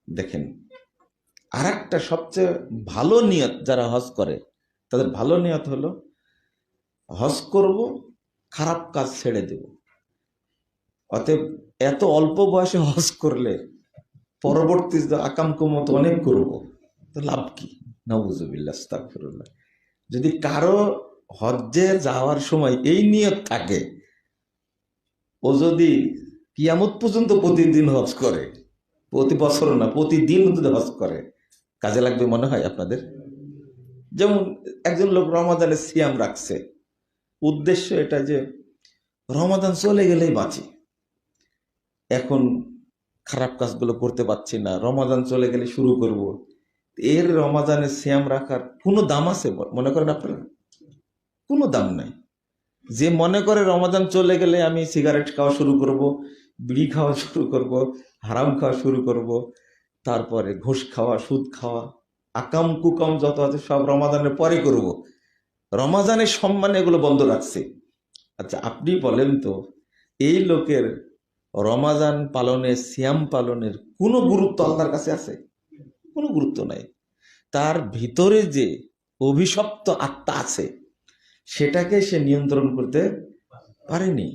দেখেন, আর একটা সবচেয়ে ভালো নিয়ত যারা হজ করে তাদের ভালো নিয়ত হলো হজ করব, খারাপ কাজ ছেড়ে দেব। অতএব এত অল্প বয়সে হজ করলে পরবর্তী আকাম কুমত অনেক করব, তো লাভ কি? নাউজুবিল্লাহ, আস্তাগফিরুল্লাহ। যদি কারো হজ্জে যাওয়ার সময় এই নিয়ত থাকে, ও যদি কিয়ামত পর্যন্ত প্রতিদিন হজ করে, প্রতি বছর না প্রতিদিন যদি হজ করে, কাজে লাগবে মনে হয় আপনাদের? যেমন একজন লোক রমাদানে সিয়াম রাখছে, উদ্দেশ্য এটা যে রমাদান চলে গেলেই বাঁচি, এখন খারাপ কাজগুলো করতে পারছি না, রমাদান চলে গেলে শুরু করব। এর রমাদানে সিয়াম রাখার কোনো দাম আছে মনে করেন আপনারা? কোনো দাম নাই। যে মনে করে রমাদান চলে গেলে আমি সিগারেট খাওয়া শুরু করব, বিড়ি খাওয়া শুরু করব, হারাম খাওয়া শুরু করব, তারপরে ঘুষ খাওয়া, সুদ খাওয়া, আকাম কুকাম যত আছে সব রমাদানের পরে করব, রমাদানের সম্মানে এগুলো বন্ধ রাখছে। আচ্ছা আপনি বলেন তো, এই লোকের রমাদান পালনে, সিয়াম পালনের কোনো গুরুত্ব আল্লাহর কাছে আছে? কোনো গুরুত্ব নাই। তার ভিতরে যে অভিশপ্ত আত্মা আছে সেটাকে সে নিয়ন্ত্রণ করতে পারেনি।